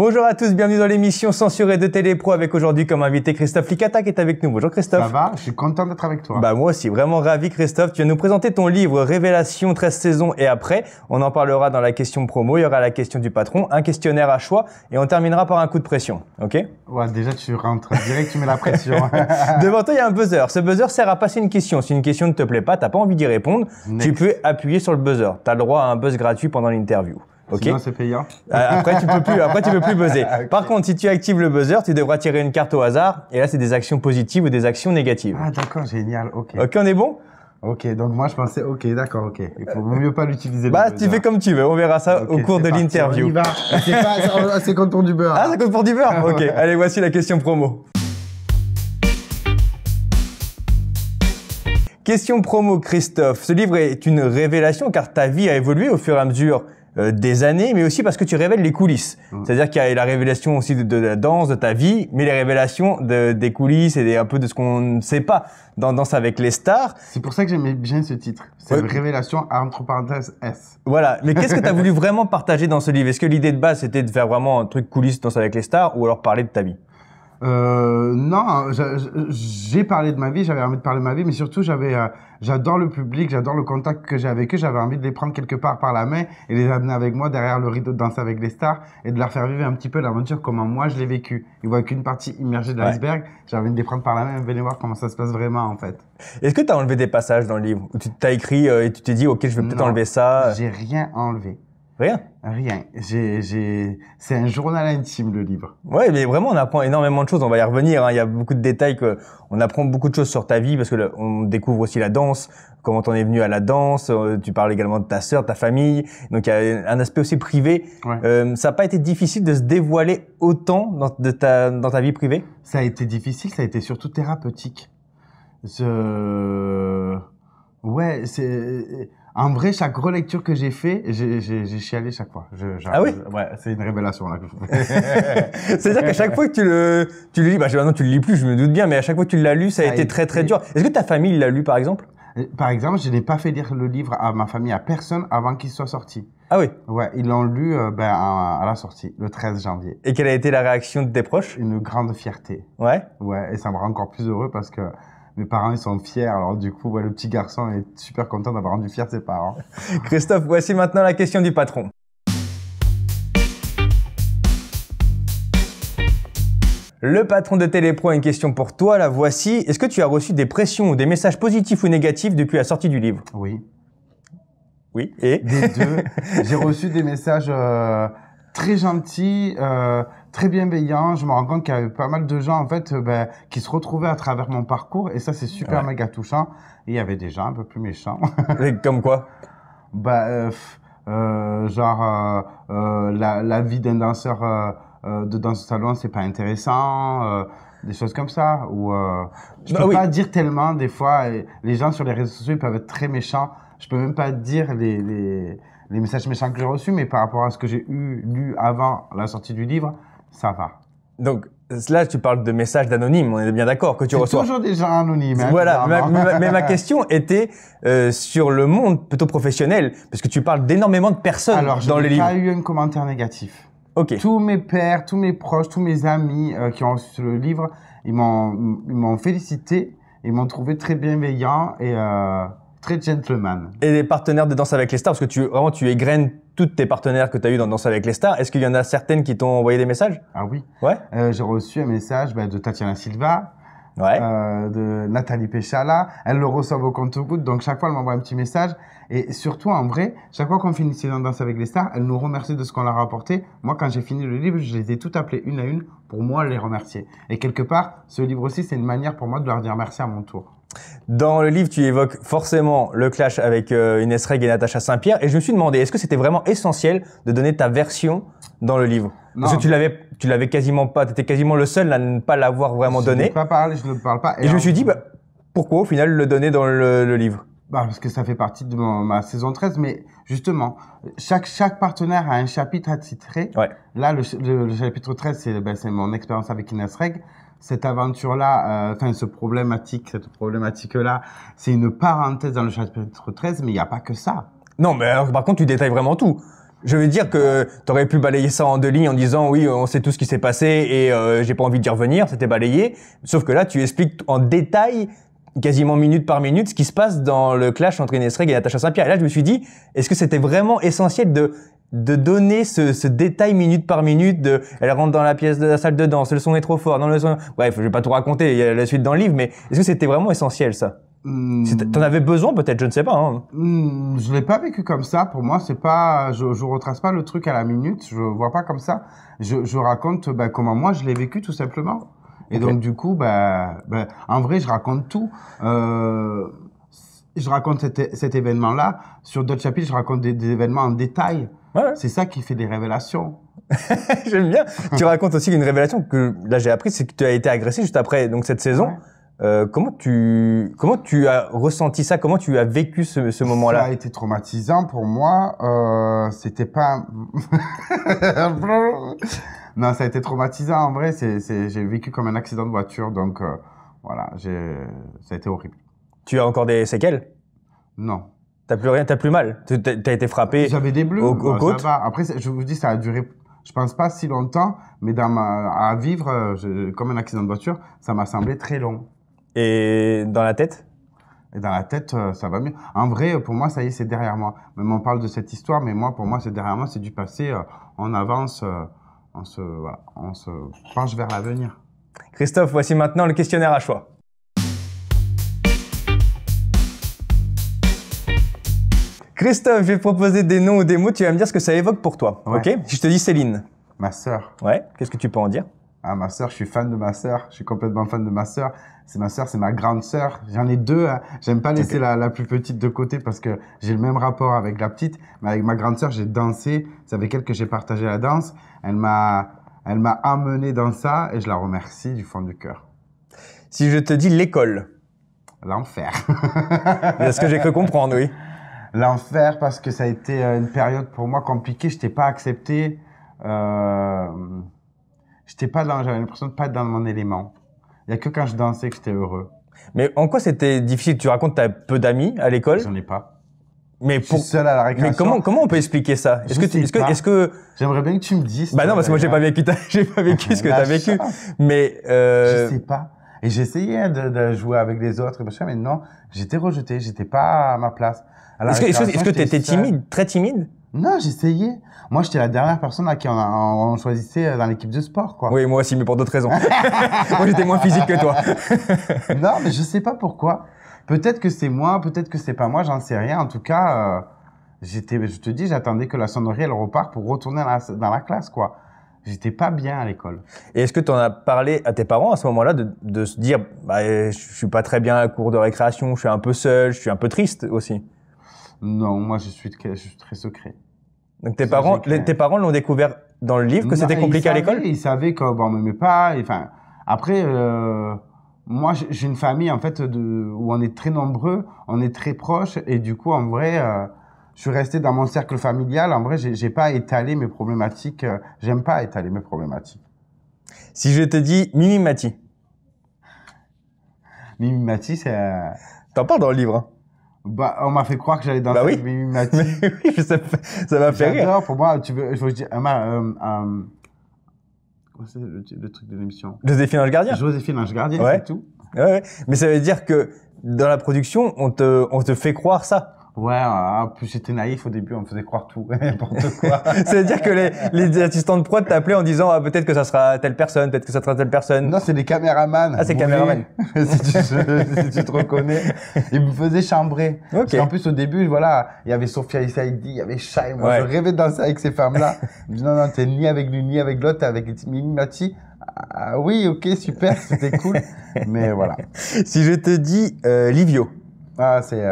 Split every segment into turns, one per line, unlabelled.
Bonjour à tous, bienvenue dans l'émission Censurée de Télépro avec aujourd'hui comme invité Christophe Licata qui est avec nous. Bonjour Christophe.
Ça va, je suis content d'être avec toi.
Bah moi aussi, vraiment ravi Christophe. Tu vas nous présenter ton livre Révélation 13 saisons et après. On en parlera dans la question promo, il y aura la question du patron, un questionnaire à choix et on terminera par un coup de pression, ok?
Ouais, déjà tu rentres direct, tu mets la pression.
Devant toi, il y a un buzzer. Ce buzzer sert à passer une question. Si une question ne te plaît pas, t'as pas envie d'y répondre, tu peux appuyer sur le buzzer. T'as le droit à un buzz gratuit pendant l'interview. Okay.
Sinon c'est payant.
Après tu peux plus buzzer. Okay. Par contre, si tu actives le buzzer, tu devras tirer une carte au hasard et là c'est des actions positives ou des actions négatives.
Ah d'accord, génial. OK.
OK, on est bon?
OK, donc moi je pensais OK, d'accord, OK. Il faut mieux pas l'utiliser.
Bah, tu fais comme tu veux, on verra ça au cours de l'interview.
On y va. C'est compte pour du beurre.
Ah, c'est compte pour du beurre. OK, allez, voici la question promo. Question promo, Christophe. Ce livre est une révélation car ta vie a évolué au fur et à mesure des années, mais aussi parce que tu révèles les coulisses. C'est-à-dire qu'il y a la révélation aussi de la danse, de ta vie, mais les révélations des coulisses et un peu de ce qu'on ne sait pas dans Danse avec les stars.
C'est pour ça que j'aimais bien ce titre. C'est une révélation entre parenthèses S.
Voilà. Mais qu'est-ce que tu as voulu vraiment partager dans ce livre? Est-ce que l'idée de base c'était de faire vraiment un truc coulisses Danse avec les stars ou alors parler de ta vie?
Non, j'ai parlé de ma vie, j'avais envie de parler de ma vie, mais surtout j'adore le public, j'adore le contact que j'ai avec eux, j'avais envie de les prendre quelque part par la main et les amener avec moi derrière le rideau de Danse avec les stars et de leur faire vivre un petit peu l'aventure comment moi je l'ai vécu. Ils voient qu'une partie immergée de l'iceberg, j'ai envie de les prendre par la main et venir voir comment ça se passe vraiment en fait.
Est-ce que tu as enlevé des passages dans le livre où tu t'as écrit et tu t'es dit ok je vais peut-être enlever ça?
J'ai rien enlevé.
Rien?
Rien. C'est un journal intime, le livre.
Ouais, mais vraiment, on apprend énormément de choses. On va y revenir, hein. Il y a beaucoup de détails on apprend beaucoup de choses sur ta vie parce que on découvre aussi la danse, comment t'en es venu à la danse. Tu parles également de ta sœur, de ta famille. Donc, il y a un aspect aussi privé. Ouais. Ça n'a pas été difficile de se dévoiler autant dans ta vie privée?
Ça a été difficile, ça a été surtout thérapeutique. Ouais, en vrai, chaque relecture que j'ai fait, j'ai chialé chaque fois.
Ah oui?
Ouais, c'est une révélation là.
C'est-à-dire qu'à chaque fois que tu le lis, bah maintenant tu le lis plus, je me doute bien, mais à chaque fois que tu l'as lu, ça a été très très dur. Est-ce que ta famille l'a lu par exemple?
Par exemple, je n'ai pas fait lire le livre à ma famille, à personne avant qu'il soit sorti.
Ah oui?
Ouais, ils l'ont lu à la sortie, le 13 janvier.
Et quelle a été la réaction de tes proches?
Une grande fierté.
Ouais?
Ouais, et ça me rend encore plus heureux parce que mes parents, ils sont fiers. Alors, du coup, le petit garçon est super content d'avoir rendu fier ses parents.
Christophe, voici maintenant la question du patron. Le patron de Télépro a une question pour toi, la voici. Est-ce que tu as reçu des pressions ou des messages positifs ou négatifs depuis la sortie du livre?
Oui.
Oui, et?
Des deux. J'ai reçu des messages très gentils, très bienveillant. Je me rends compte qu'il y avait pas mal de gens en fait qui se retrouvaient à travers mon parcours et ça c'est super méga touchant. Et il y avait des gens un peu plus méchants.
Et comme quoi?
La vie d'un danseur de danse au salon c'est pas intéressant, des choses comme ça. Ou je peux pas dire tellement des fois. Les gens sur les réseaux sociaux ils peuvent être très méchants. Je peux même pas dire les messages méchants que j'ai reçus, mais par rapport à ce que j'ai lu avant la sortie du livre, ça va.
Donc là, tu parles de messages d'anonymes, on est bien d'accord que tu reçois.
C'est toujours des gens anonymes. Hein,
voilà, mais ma question était sur le monde plutôt professionnel, parce que tu parles d'énormément de personnes dans les livres.
Alors, je n'ai pas eu un commentaire négatif.
Ok.
Tous mes pairs, tous mes proches, tous mes amis qui ont reçu le livre, ils m'ont félicité, ils m'ont trouvé très bienveillant et très gentleman.
Et les partenaires de Danse avec les stars, parce que tu égrènes toutes tes partenaires que tu as eu dans Danse avec les stars. Est-ce qu'il y en a certaines qui t'ont envoyé des messages?
Ah oui.
Ouais.
J'ai reçu un message de Tatiana Silva, de Nathalie Péchala. Elles le reçoivent au compte-gouttes, donc chaque fois elle m'envoie un petit message. Et surtout, en vrai, chaque fois qu'on finissait dans Danse avec les stars, elles nous remercient de ce qu'on leur a apporté. Moi, quand j'ai fini le livre, je les ai toutes appelées une à une pour moi les remercier. Et quelque part, ce livre aussi, c'est une manière pour moi de leur dire merci à mon tour.
Dans le livre, tu évoques forcément le clash avec Inès Reg et Natacha Saint-Pierre. Et je me suis demandé, est-ce que c'était vraiment essentiel de donner ta version dans le livre?
Non.
Parce que tu l'avais quasiment pas, tu étais quasiment le seul à ne pas l'avoir vraiment donné.
Je ne pas parlé, je ne parle pas.
Et je me suis dit, pourquoi au final le donner dans le livre?
Parce que ça fait partie de ma saison 13, mais justement, chaque partenaire a un chapitre attitré.
Ouais.
Là, le chapitre 13, c'est mon expérience avec Inès Reg. Cette aventure-là, cette problématique-là, c'est une parenthèse dans le chapitre 13, mais il n'y a pas que ça.
Non, mais alors, par contre, tu détailles vraiment tout. Je veux dire que t'aurais pu balayer ça en 2 lignes en disant oui, on sait tout ce qui s'est passé et j'ai pas envie d'y revenir, c'était balayé. Sauf que là, tu expliques en détail, quasiment minute par minute, ce qui se passe dans le clash entre Ines Reg et Natacha Saint-Pierre. Et là, je me suis dit, est-ce que c'était vraiment essentiel de donner ce détail minute par minute elle rentre dans la pièce de la salle de danse, le son est trop fort, non, le son, bref, je vais pas tout raconter, il y a la suite dans le livre, mais est-ce que c'était vraiment essentiel, ça? T'en avais besoin, peut-être, je ne sais pas, hein.
Je l'ai pas vécu comme ça. Pour moi, c'est pas, je retrace pas le truc à la minute. Je vois pas comme ça. Je raconte, comment moi je l'ai vécu, tout simplement. Et donc, du coup, en vrai, je raconte tout. Je raconte cet événement-là. Sur d'autres chapitres, je raconte des événements en détail.
Ouais.
C'est ça qui fait des révélations.
J'aime bien. Tu racontes aussi une révélation que là j'ai appris, c'est que tu as été agressé juste après donc cette saison. Ouais. Comment tu as ressenti ça? Comment tu as vécu ce moment-là?
Ça a été traumatisant pour moi. C'était pas. Non, ça a été traumatisant en vrai. J'ai vécu comme un accident de voiture, donc voilà, ça a été horrible.
Tu as encore des séquelles?
Non.
T'as plus rien, t'as plus mal. T'as été frappé.
J'avais des bleus.
Aux côtes.
Ça va. Après, je vous dis, ça a duré. Je pense pas si longtemps, mais à vivre comme un accident de voiture, ça m'a semblé très long.
Et dans la tête?
Et dans la tête, ça va mieux. En vrai, pour moi, ça y est, c'est derrière moi. Même on parle de cette histoire, mais moi, pour moi, c'est derrière moi, c'est du passé. On avance, on se penche vers l'avenir.
Christophe, voici maintenant le questionnaire à choix. Christophe, je vais te proposer des noms ou des mots, tu vas me dire ce que ça évoque pour toi. Ouais. Ok? Si je te dis Céline.
Ma sœur.
Ouais, qu'est-ce que tu peux en dire?
Ah, ma sœur, je suis fan de ma sœur. Je suis complètement fan de ma sœur. C'est ma sœur, c'est ma grande sœur. J'en ai 2. Hein. J'aime pas laisser la plus petite de côté parce que j'ai le même rapport avec la petite. Mais avec ma grande sœur, j'ai dansé. C'est avec elle que j'ai partagé la danse. Elle m'a amené dans ça et je la remercie du fond du cœur.
Si je te dis l'école.
L'enfer.
C'est ce que j'ai cru comprendre, oui.
L'enfer parce que ça a été une période pour moi compliquée. Je t'ai pas accepté. J'avais l'impression de pas être dans mon élément. Il y a que quand je dansais que j'étais heureux.
Mais en quoi c'était difficile? Tu racontes que tu as peu d'amis à l'école?
J'en ai pas.
Mais
je suis seul à la récréation.
Mais comment on peut expliquer ça? Est-ce que
j'aimerais bien que tu me dises.
Bah non, parce que moi j'ai pas vécu ce que tu as vécu. Mais
je sais pas. Et j'essayais de jouer avec les autres, mais non, j'étais rejeté, j'étais pas à ma place.
Est-ce que tu étais timide, très timide?
Non, j'essayais. Moi, j'étais la dernière personne à qui on choisissait dans l'équipe de sport, quoi.
Oui, moi aussi, mais pour d'autres raisons. Moi, j'étais moins physique que toi.
Non, mais je sais pas pourquoi. Peut-être que c'est moi, peut-être que c'est pas moi, j'en sais rien. En tout cas, je te dis, j'attendais que la sonnerie, elle repart pour retourner dans la classe, quoi. J'étais pas bien à l'école.
Et est-ce que tu en as parlé à tes parents à ce moment-là de se dire, je suis pas très bien à la cour de récréation, je suis un peu seul, je suis un peu triste aussi?
Non, moi, je suis très secret.
Donc tes parents l'ont découvert dans le livre que c'était compliqué à l'école?
Ils savaient qu'on m'aimait pas. Enfin, après, moi, j'ai une famille en fait où on est très nombreux, on est très proches, et du coup, en vrai, je suis resté dans mon cercle familial. En vrai, j'ai pas étalé mes problématiques. J'aime pas étaler mes problématiques.
Si je te dis Mimi Mati.
Mimi Mati, c'est.
T'en parles dans le livre, hein?
On m'a fait croire que j'allais danser avec Mimi Mati.
Oui, ça m'a fait rire.
J'adore, pour moi, je veux dire, c'est le truc de l'émission?
Joséphine Ange Gardien.
Joséphine Ange Gardien,
ouais.
C'est tout.
Ouais. Mais ça veut dire que dans la production, on te fait croire ça.
Ouais, plus j'étais naïf au début, on me faisait croire tout, n'importe quoi.
Ça veut dire que les assistants de prod t'appelaient en disant peut-être que ça sera telle personne, peut-être que ça sera telle personne.
Non, c'est des caméramans.
Ah, c'est caméraman.
si tu te reconnais. Ils me faisaient chambrer. Okay. Parce qu'en plus, au début, voilà, il y avait Sophia Issaidi, il y avait Shai. Moi, je rêvais de danser avec ces femmes-là. Je me dis non, t'es ni avec lui, ni avec l'autre, t'es avec Mimi Mati. Ah, oui, ok, super, c'était cool. Mais voilà.
Si je te dis Livio.
Ah, c'est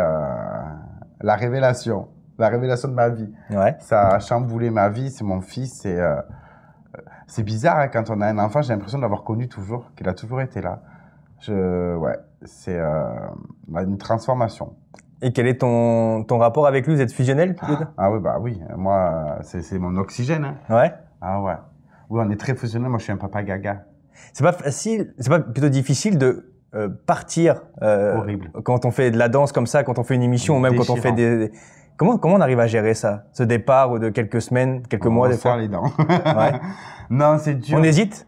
la révélation de ma vie.
Ouais.
Ça a chamboulé ma vie, c'est mon fils. C'est bizarre, hein, quand on a un enfant, j'ai l'impression de l'avoir connu toujours, qu'il a toujours été là. C'est une transformation.
Et quel est ton rapport avec lui? Vous êtes fusionnels tous les deux?
Ah oui, bah oui. Moi, c'est mon oxygène. Hein.
Ouais.
Ah ouais. Oui, on est très fusionnels. Moi, je suis un papa gaga.
C'est pas facile, c'est pas plutôt difficile de partir
horrible.
Quand on fait de la danse comme ça, quand on fait une émission, ou même quand on fait Comment on arrive à gérer ça? Ce départ de quelques semaines, quelques mois des fois?
On se serre les dents.
Ouais.
Non, c'est dur.
On hésite?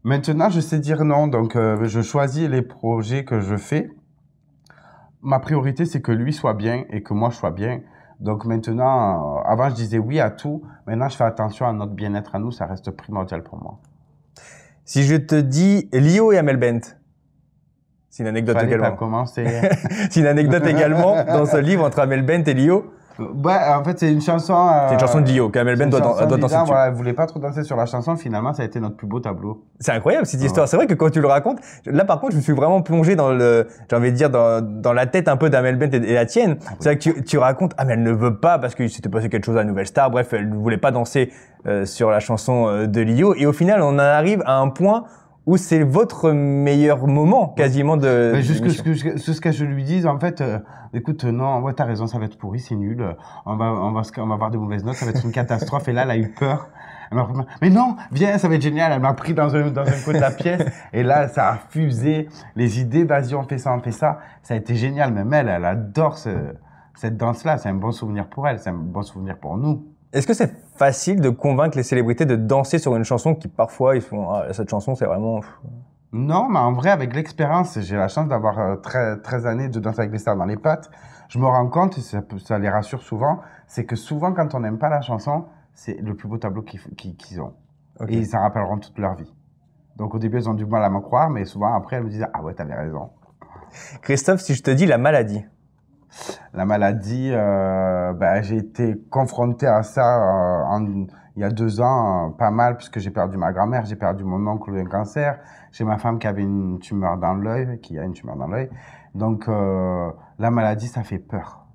Maintenant, je sais dire non. Donc, je choisis les projets que je fais. Ma priorité, c'est que lui soit bien et que moi, je sois bien. Donc maintenant, avant, je disais oui à tout. Maintenant, je fais attention à notre bien-être à nous. Ça reste primordial pour moi.
Si je te dis Lio et Amel Bent, c'est une anecdote
Fallait
également.
pas commencer.
C'est une anecdote également dans ce livre entre Amel Bent et Lio.
Ouais, en fait, c'est une chanson.
C'est une chanson de Lio qu'Amel Bent doit danser dessus.
Voilà, elle voulait pas trop danser sur la chanson. Finalement, ça a été notre plus beau tableau.
C'est incroyable cette histoire. C'est vrai que quand tu le racontes, là par contre, je me suis vraiment plongé dans j'ai envie de dire dans la tête un peu d'Amel Bent et la tienne. C'est vrai que tu racontes, mais elle ne veut pas parce qu'il s'était passé quelque chose à la Nouvelle Star. Bref, elle ne voulait pas danser sur la chanson de Lio. Et au final, on en arrive à un point où c'est votre meilleur moment quasiment de.
Mais juste ce que je lui dise, en fait, écoute, non, ouais, t'as raison, ça va être pourri, c'est nul. On va avoir de mauvaises notes, ça va être une catastrophe. Et là, elle a eu peur. Mais non, viens, ça va être génial. Elle m'a pris dans un coin de la pièce. Et là, ça a fusé. Les idées, vas-y, on fait ça, on fait ça. Ça a été génial. Même elle adore cette danse-là. C'est un bon souvenir pour elle. C'est un bon souvenir pour nous.
Est-ce que c'est facile de convaincre les célébrités de danser sur une chanson qui parfois ils font cette chanson c'est vraiment.
Non, mais en vrai, avec l'expérience, j'ai la chance d'avoir 13 années de danse avec les stars dans les pattes. Je me rends compte, et ça les rassure souvent, c'est que souvent, quand on n'aime pas la chanson, c'est le plus beau tableau qu'ils ont. Okay. Et ils s'en rappelleront toute leur vie. Donc au début, ils ont du mal à me croire, mais souvent après, elles me disent « Ah ouais, t'avais raison ».
Christophe, si je te dis la maladie.
La maladie, j'ai été confronté à ça il y a 2 ans, pas mal, puisque j'ai perdu ma grand-mère, j'ai perdu mon oncle d'un cancer, j'ai ma femme qui avait une tumeur dans l'œil, qui a une tumeur dans l'œil. Donc, la maladie, ça fait peur.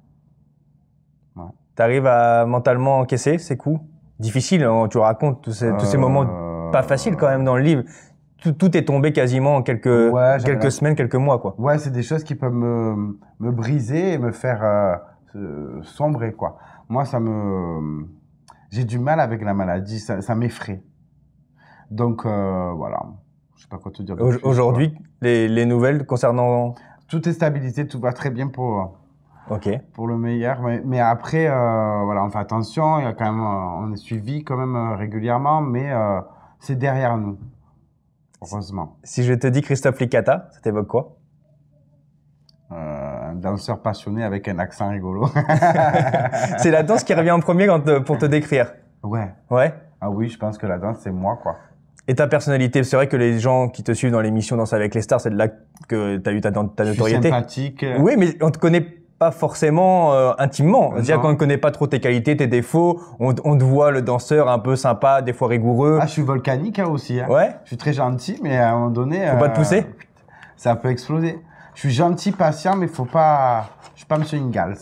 Ouais. T'arrives à mentalement encaisser ces coups? Difficile, hein, tu racontes tous ces moments pas faciles quand même dans le livre. Tout est tombé quasiment en quelques semaines, quelques mois, quoi.
Ouais, c'est des choses qui peuvent me briser et me faire sombrer, quoi. Moi, j'ai du mal avec la maladie, ça m'effraie. Donc, voilà. Je sais pas quoi te dire.
Aujourd'hui, les nouvelles concernant...
Tout est stabilisé, tout va très bien pour le meilleur. Mais après, voilà, on fait attention. Il y a quand même, on est suivi quand même régulièrement, mais c'est derrière nous. Heureusement.
Si je te dis Christophe Licata, ça t'évoque quoi?
Un danseur passionné avec un accent rigolo.
C'est la danse qui revient en premier pour te décrire?
Ouais.
Ouais?
Ah oui, je pense que la danse, c'est moi, quoi.
Et ta personnalité, c'est vrai que les gens qui te suivent dans l'émission Danse avec les stars, c'est de là que tu as eu ta notoriété.
Je suis sympathique.
Oui, mais on te connaît pas forcément intimement. C'est-à-dire qu'on ne connaît pas trop tes qualités, tes défauts. On te voit le danseur un peu sympa, des fois rigoureux.
Ah, je suis volcanique aussi. Hein.
Ouais.
Je suis très gentil, mais à un moment donné...
Faut pas te pousser?
Ça peut exploser. Je suis gentil, patient, mais faut pas... Je suis pas Monsieur Ingalls.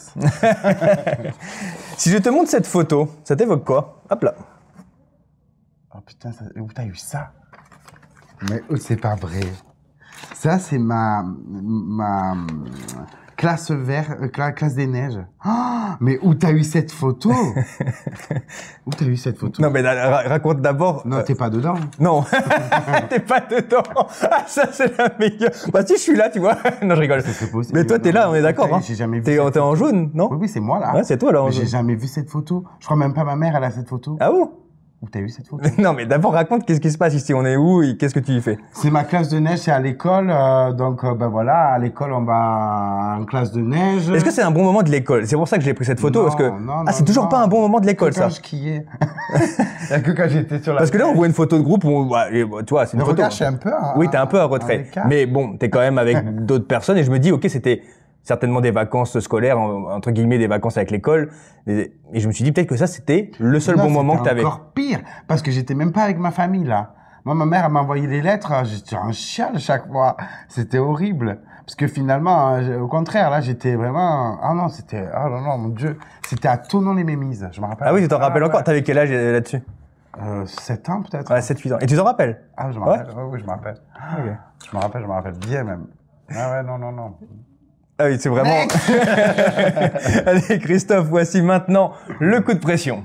Si je te montre cette photo, ça t'évoque quoi? Hop là.
Oh putain, où t'as eu ça? Mais c'est pas vrai. Ça, c'est ma classe classe des neiges. Oh, mais où t'as eu cette photo? Où t'as eu cette photo?
Non, mais raconte d'abord.
Non, t'es pas dedans.
Non, t'es pas dedans. Ah, ça, c'est la meilleure. Bah, si, je suis là, tu vois. Non, je rigole. Mais toi, t'es là, on est d'accord, hein.
J'ai jamais vu.
T'es en jaune, non?
Oui, c'est moi, là.
Ouais, c'est toi, là, en jaune.
J'ai jamais vu cette photo. Je crois même pas ma mère, elle a cette photo.
Ah bon?
Où t'as eu cette photo?
Non, mais d'abord, raconte qu'est-ce qui se passe ici. On est où et qu'est-ce que tu y fais?
C'est ma classe de neige, c'est à l'école. Donc, voilà, à l'école, on va en classe de neige.
Est-ce que c'est un bon moment de l'école? C'est pour ça que j'ai pris cette photo. Parce que c'est toujours pas un bon moment de l'école, ça.
Quand je skiais. Il y a que quand j'étais sur la...
Parce que là, on voit une photo de groupe où, tu vois, c'est une photo.
Regarde, je suis un peu
oui, t'es un peu à retrait. Mais bon, t'es quand même avec d'autres personnes et je me dis, ok, c'était certainement des vacances scolaires, entre guillemets, des vacances avec l'école. Et je me suis dit peut-être que ça, c'était le seul bon moment que t'avais.
C'est encore pire, parce que j'étais même pas avec ma famille, là. Moi, ma mère, elle m'envoyait les lettres, j'étais en chiale chaque fois. C'était horrible. Parce que finalement, au contraire, là, j'étais vraiment... Ah non, c'était... Ah non, non, mon Dieu. C'était à Thonon-les-Mémises, je me rappelle.
Ah oui, tu t'en rappelles encore? T'avais quel âge là-dessus?
7 ans, peut-être.
Ouais, 7-8 ans. Et tu t'en rappelles?
Ah, je me rappelle. Oui, je me rappelle. Okay. Je me rappelle bien, même. Ah ouais, non.
Ah oui, c'est vraiment... Allez, Christophe, voici maintenant le coup de pression.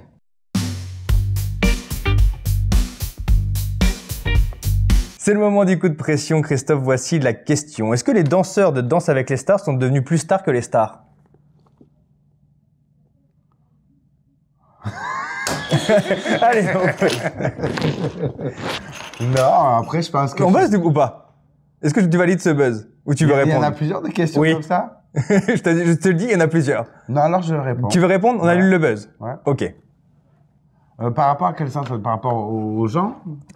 C'est le moment du coup de pression. Christophe, voici la question. Est-ce que les danseurs de Danse avec les stars sont devenus plus stars que les stars? Allez,
Non, après, je pense que...
On buzz ou pas? Est-ce que tu valides ce buzz? Ou tu veux répondre?
Il y en a plusieurs de questions comme ça?
Je te le dis, il y en a plusieurs.
Non, alors je réponds.
Tu veux répondre? On annule le buzz.
Ouais.
Ok.
Par rapport à quel sens? Par rapport aux gens?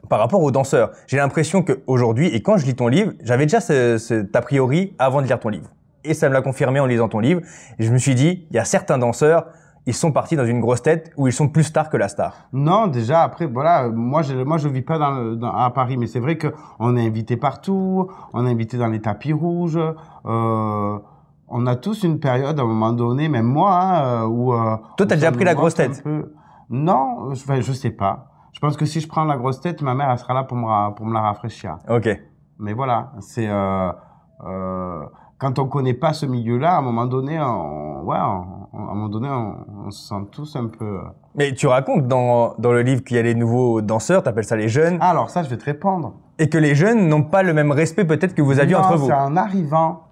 Par rapport aux danseurs. J'ai l'impression qu'aujourd'hui, et quand je lis ton livre, j'avais déjà cet a priori avant de lire ton livre. Et ça me l'a confirmé en lisant ton livre. Et je me suis dit, il y a certains danseurs, ils sont partis dans une grosse tête où ils sont plus stars que la star.
Non, déjà, après, voilà, moi, je vis pas à Paris, mais c'est vrai qu'on est invité partout, on est invité dans les tapis rouges, on a tous une période, à un moment donné, même moi, hein, où...
Toi, t'as déjà pris la grosse tête?
Non, je sais pas. Je pense que si je prends la grosse tête, ma mère, elle sera là pour me la rafraîchir.
Ok.
Mais voilà, c'est... quand on connaît pas ce milieu-là, à un moment donné, on se sent tous un peu...
Mais tu racontes dans le livre qu'il y a les nouveaux danseurs, t'appelles ça les jeunes.
Ah, alors ça, je vais te répondre.
Et que les jeunes n'ont pas le même respect peut-être que vous aviez entre vous.
Non, c'est en arrivant.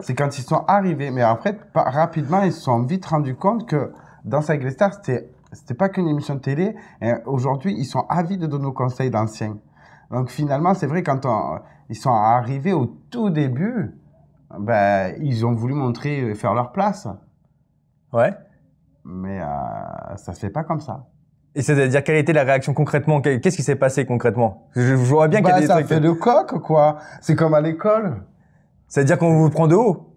C'est quand ils sont arrivés. Mais après, rapidement, ils se sont vite rendus compte que Danse avec les stars, c'était pas qu'une émission de télé. Aujourd'hui, ils sont avides de nos conseils d'anciens. Donc finalement, c'est vrai, quand ils sont arrivés au tout début, ben, ils ont voulu montrer, faire leur place.
Ouais.
Mais ça se fait pas comme ça.
Et c'est-à-dire, quelle était la réaction concrètement? Qu'est-ce qui s'est passé concrètement? Je vois bien qu'il y a des
ça
trucs...
fait le coq, quoi. C'est comme à l'école.
C'est-à-dire qu'on vous prend de haut?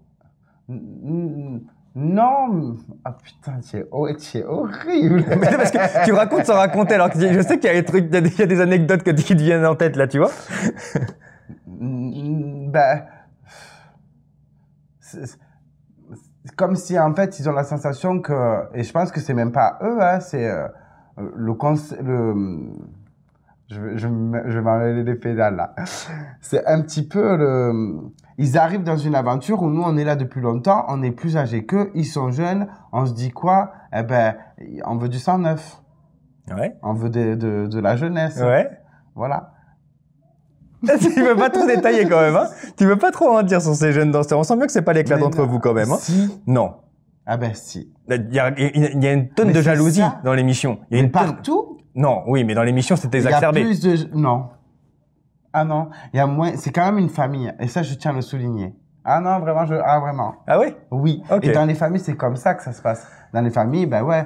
Non. Ah putain, tu es horrible.
Mais c'est parce que tu racontes sans raconter. Alors que je sais qu'il y a des trucs, il y a des anecdotes qui te viennent en tête là, tu vois?
Ben... C'est comme si, en fait, ils ont la sensation que... Et je pense que c'est même pas eux, hein, c'est je vais m'enlever les pédales, là. C'est un petit peu Ils arrivent dans une aventure où nous, on est là depuis longtemps, on est plus âgés qu'eux, ils sont jeunes, on se dit quoi? Eh ben, on veut du sang neuf.
Ouais.
On veut de la jeunesse.
Ouais.
Voilà.
Tu veux pas trop détailler quand même, hein? Tu veux pas trop en dire sur ces jeunes danseurs. On sent bien que c'est pas l'éclat d'entre vous quand même, hein?
Si.
Non.
Ah ben si.
Il y a une tonne de jalousie dans l'émission. Il y a une
partout?
Non, oui, mais dans l'émission, c'était exacerbé.
Il y a plus de... Non. Ah non. Il y a moins... C'est quand même une famille. Et ça, je tiens à le souligner. Ah non, vraiment, Ah vraiment.
Ah oui?
Oui.
Okay.
Et dans les familles, c'est comme ça que ça se passe. Dans les familles, ben ouais,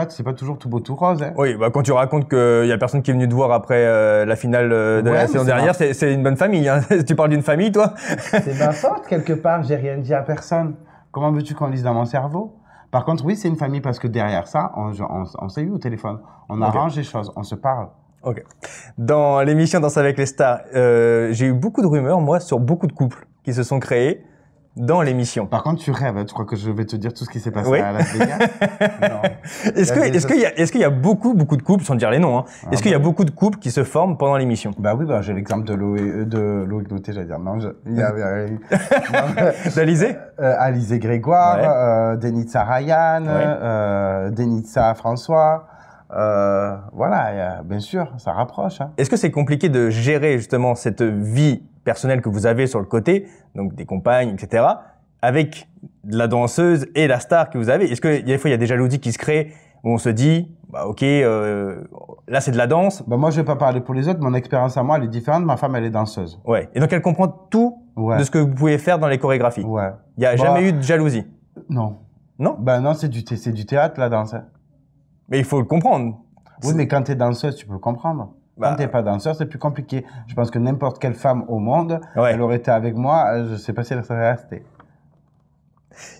c'est pas toujours tout beau, tout rose. Hein.
Oui, bah quand tu racontes qu'il y a personne qui est venu te voir après la finale de la saison dernière, c'est une bonne famille. Hein. Tu parles d'une famille, toi?
C'est ma faute, quelque part. J'ai rien dit à personne. Comment veux-tu qu'on lise dans mon cerveau? Par contre, oui, c'est une famille parce que derrière ça, on s'est eu au téléphone. On arrange les choses, on se parle.
Ok. Dans l'émission Danse avec les stars, j'ai eu beaucoup de rumeurs, moi, sur beaucoup de couples qui se sont créés dans l'émission.
Par contre, tu rêves. Tu crois que je vais te dire tout ce qui s'est passé à Las Vegas? Non.
Est-ce qu'il y a beaucoup de couples, sans dire les noms, hein, est-ce qu'il y a beaucoup de couples qui se forment pendant l'émission?
Bah oui, j'ai l'exemple de Loïc Noté, j'allais dire. Non, il y avait...
d'Alizé?
Alizé Grégoire, Denitsa Ryan, Denitsa François. Voilà, bien sûr, ça rapproche. Hein.
Est-ce que c'est compliqué de gérer justement cette vie personnelle que vous avez sur le côté, donc des compagnes, etc., avec la danseuse et la star que vous avez? Est-ce que des fois il y a des jalousies qui se créent où on se dit, bah ok, là c'est de la danse?
Bah moi je vais pas parler pour les autres, mon expérience à moi elle est différente, ma femme elle est danseuse.
Ouais. Et donc elle comprend tout de ce que vous pouvez faire dans les chorégraphies.
Ouais.
Il y a jamais eu de jalousie?
Non.
Non?
Bah non, c'est du théâtre la danse.
Mais il faut le comprendre.
Oui, mais quand t'es danseuse, tu peux le comprendre. Quand t'es pas danseur, c'est plus compliqué. Je pense que n'importe quelle femme au monde, elle aurait été avec moi, je sais pas si elle serait restée.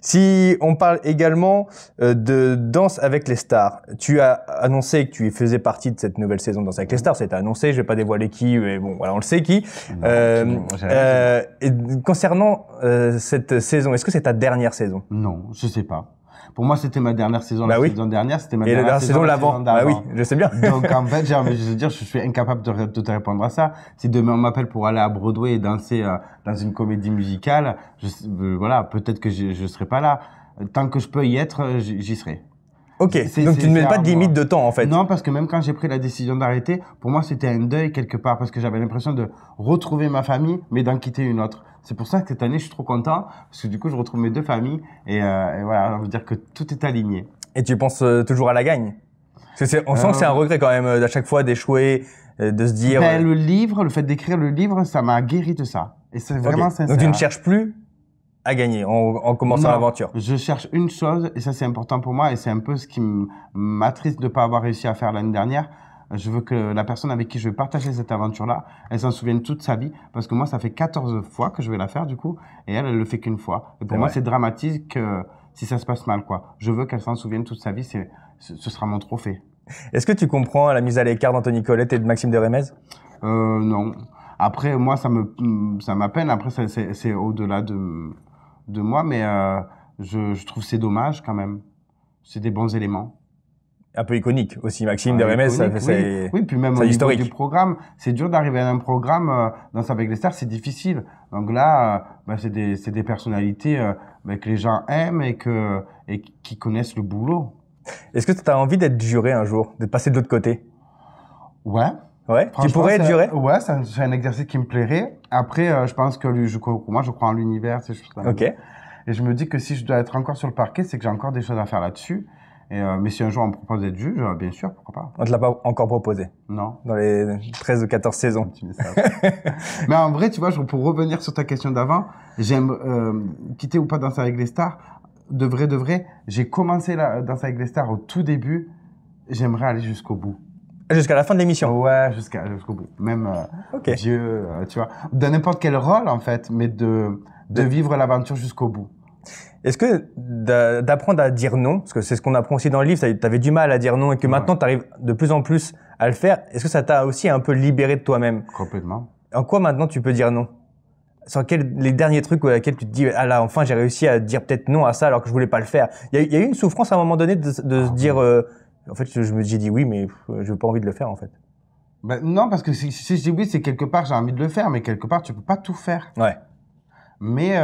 Si on parle également de Danse avec les stars, tu as annoncé que tu faisais partie de cette nouvelle saison de Danse avec les stars. C'était annoncé, je vais pas dévoiler qui, mais bon, voilà, on le sait qui. Et concernant cette saison, est-ce que c'est ta dernière saison?
Non, je sais pas. Pour moi, c'était ma dernière saison.
La
saison dernière, c'était ma
dernière saison. Et la saison d'avant. Bah oui, je sais bien.
Donc, en fait, j'ai envie de dire, je suis incapable de te répondre à ça. Si demain on m'appelle pour aller à Broadway et danser dans une comédie musicale, voilà, peut-être que je serai pas là. Tant que je peux y être, j'y serai.
Ok, donc tu ne mets pas de limite de temps en fait.
Non, parce que même quand j'ai pris la décision d'arrêter, pour moi c'était un deuil quelque part, parce que j'avais l'impression de retrouver ma famille, mais d'en quitter une autre. C'est pour ça que cette année je suis trop content, parce que du coup je retrouve mes deux familles, et voilà, on veut dire que tout est aligné.
Et tu penses toujours à la gagne? On sent que c'est un regret quand même à chaque fois d'échouer, de se dire...
Ben, le fait d'écrire le livre, ça m'a guéri de ça. Et c'est vraiment sincère.
Donc tu ne cherches plus à gagner en commençant l'aventure.
Je cherche une chose, et ça c'est important pour moi, et c'est un peu ce qui m'attriste de ne pas avoir réussi à faire l'année dernière. Je veux que la personne avec qui je vais partager cette aventure-là, elle s'en souvienne toute sa vie, parce que moi, ça fait 14 fois que je vais la faire, du coup, et elle le fait qu'une fois. Et pour moi, c'est dramatique si ça se passe mal, quoi. Je veux qu'elle s'en souvienne toute sa vie, ce sera mon trophée.
Est-ce que tu comprends la mise à l'écart d'Anthony Colette et de Maxime de Rémez?
Non. Après, moi, ça m'appelle. Après, c'est au-delà de moi, mais je trouve c'est dommage quand même. C'est des bons éléments.
Un peu iconique aussi, Maxime de Rémez,
oui, puis même au niveau du programme, c'est dur d'arriver à un programme Danse avec les stars, c'est difficile. Donc là, c'est des personnalités que les gens aiment et qui connaissent le boulot.
Est-ce que tu as envie d'être juré un jour, d'être passé de l'autre côté?
Ouais.
Ouais. Tu pourrais être juré?
Ouais, c'est un exercice qui me plairait. Après, je pense que moi, je crois en l'univers, ces choses-là.
Ok.
Et je me dis que si je dois être encore sur le parquet, c'est que j'ai encore des choses à faire là-dessus. Mais si un jour on me propose d'être juge, bien sûr, pourquoi pas.
On te l'a pas encore proposé?
Non.
Dans les 13 ou 14 saisons.
Mais en vrai, tu vois, pour revenir sur ta question d'avant, j'aime quitter ou pas Danser avec les stars. De vrai, j'ai commencé Danser avec les stars au tout début. J'aimerais aller jusqu'au bout.
Jusqu'à la fin de l'émission?
Ouais, jusqu'au bout. Même Dieu, tu vois. De n'importe quel rôle, en fait, mais de vivre l'aventure jusqu'au bout.
Est-ce que d'apprendre à dire non, parce que c'est ce qu'on apprend aussi dans le livre, tu avais du mal à dire non et que maintenant tu arrives de plus en plus à le faire, est-ce que ça t'a aussi un peu libéré de toi-même?
Complètement.
En quoi maintenant tu peux dire non? Sur les derniers trucs auxquels tu te dis, ah là, enfin j'ai réussi à dire peut-être non à ça alors que je voulais pas le faire. Il y a eu une souffrance à un moment donné de se dire, en fait j'ai dit oui mais je n'ai pas envie de le faire en fait.
Ben, non, parce que si je dis oui, c'est quelque part j'ai envie de le faire, mais quelque part tu peux pas tout faire.
Ouais.
Mais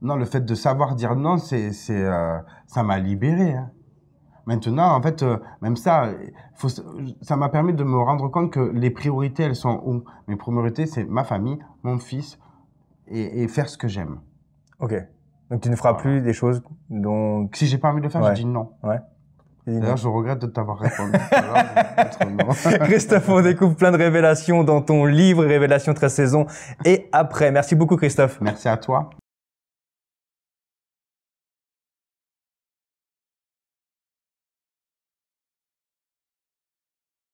non, le fait de savoir dire non, ça m'a libéré. Hein. Maintenant, en fait, même ça, ça m'a permis de me rendre compte que les priorités, elles sont où? Mes priorités, c'est ma famille, mon fils et faire ce que j'aime.
Ok. Donc tu ne feras plus des choses dont...
Si j'ai pas envie de le faire, je dis non.
Ouais.
D'ailleurs, je regrette de t'avoir répondu.
Christophe, on découvre plein de révélations dans ton livre, Révélations 13 saisons et après. Merci beaucoup, Christophe.
Merci à toi.